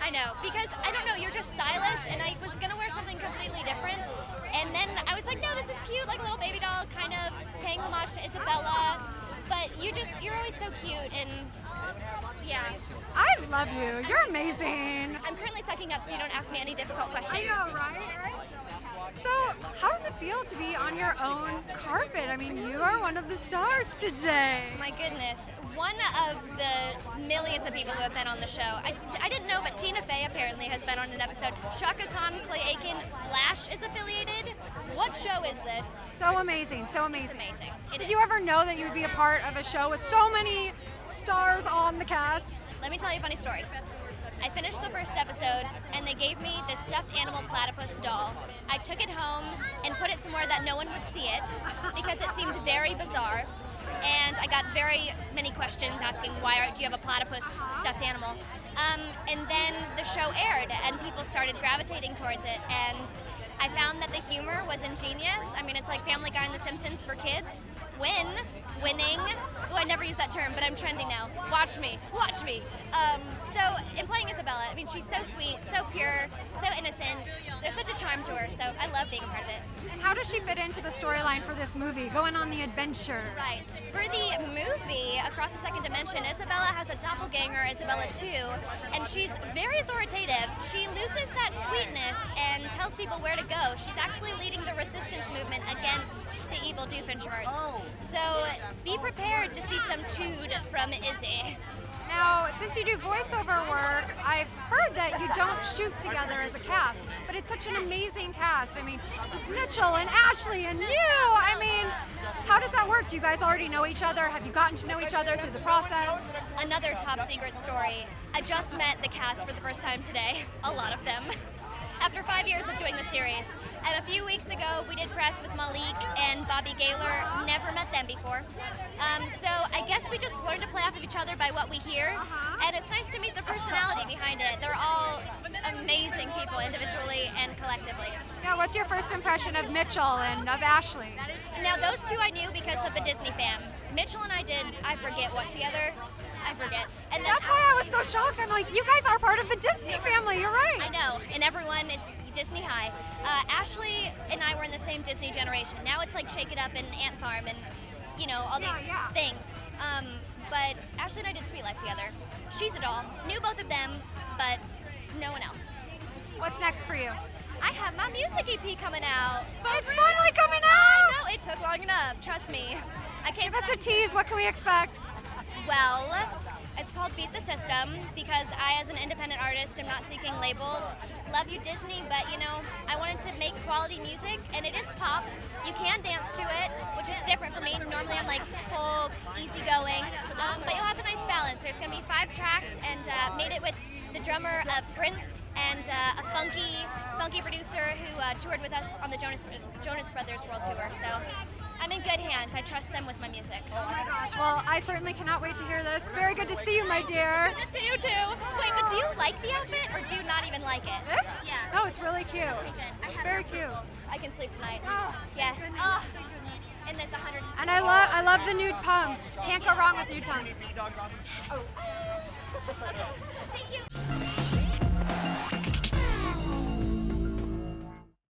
I know, because I don't know, you're just stylish, and I was gonna wear something completely different, and then I was like, no, this is cute, like a little baby doll, kind of paying homage to Isabella, but you're always so cute, and yeah. I love you. You're amazing. I'm currently sucking up so you don't ask me any difficult questions. I know, right? So, how does it feel to be on your own carpet? I mean, you are one of the stars today. My goodness, one of the millions of people who have been on the show. I didn't know, but Tina Fey apparently has been on an episode. Shaka Khan, Clay Aiken, Slash is affiliated. What show is this? So amazing, so amazing. It's amazing. Did you ever know that you'd be a part of a show with so many stars on the cast? Let me tell you a funny story. I finished the first episode, and they gave me this stuffed animal platypus doll. I took it home and put it somewhere that no one would see it because it seemed very bizarre. And I got very many questions asking, why do you have a platypus stuffed animal? And then the show aired, and people started gravitating towards it. And I found that the humor was ingenious. I mean, it's like Family Guy and The Simpsons for kids. Winning. Oh, I never use that term, but I'm trending now. Watch me. So in playing Isabella, I mean, she's so sweet, so pure, so innocent. There's such a charm to her, so I love being a part of it. And how does she fit into the storyline for this movie, going on the adventure? Right. For the movie, Across the Second Dimension, Isabella has a doppelganger, Isabella 2, and she's very authoritative. She loses that sweetness and tells people where to go. She's actually leading the resistance movement against the evil Doofenshmirtz. So be prepared to see some chewed from Izzy. Now, since you do voiceover work, I've heard that you don't shoot together as a cast, but it's such an amazing cast. I mean, with Mitchell and Ashley and you. I mean, how does that work? Do you guys already know each other? Have you gotten to know each other through the process? Another top secret story. I just met the cast for the first time today, a lot of them, after 5 years of doing the series. And a few weeks ago, we did press with Malik and Bobby Gaylor. Never met them before. So I guess we just learned to play off of each other by what we hear. And it's nice to meet the personality behind it. They're all amazing people individually and collectively. Now, what's your first impression of Mitchell and of Ashley? Now, those two I knew because of the Disney fam. Mitchell and I did I Forget What together. I forget. And then that's why I was so shocked. I'm like, you guys are part of the Disney family. You're right. I know. And everyone, it's Disney High. Ashley and I were in the same Disney generation. Now it's like Shake It Up and Ant Farm and, you know, all these things. But Ashley and I did Sweet Life together. She's a doll. Knew both of them, but no one else. What's next for you? I have my music EP coming out. It's finally coming out! I know, it took long enough. Trust me. Give us a tease. What can we expect? Well, it's called Beat the System because I, as an independent artist, am not seeking labels. Love you, Disney, but you know, I wanted to make quality music, and it is pop. You can dance to it, which is different for me. Normally I'm like folk, easygoing, but you'll have a nice balance. There's going to be 5 tracks, and made it with the drummer of Prince and a funky producer who toured with us on the Jonas Brothers World Tour. So I'm in good hands. I trust them with my music. Oh my gosh. Well, I certainly cannot wait to hear this. Very good to see you, my dear. Good to see you too. Wait, but do you like the outfit or do you not even like it? This? Yeah. No, it's really cute. It's very cute. I can sleep tonight. Oh, yes. Oh, in this 100. And I love the nude pumps. Can't go wrong with nude pumps. Oh. Okay. Thank you.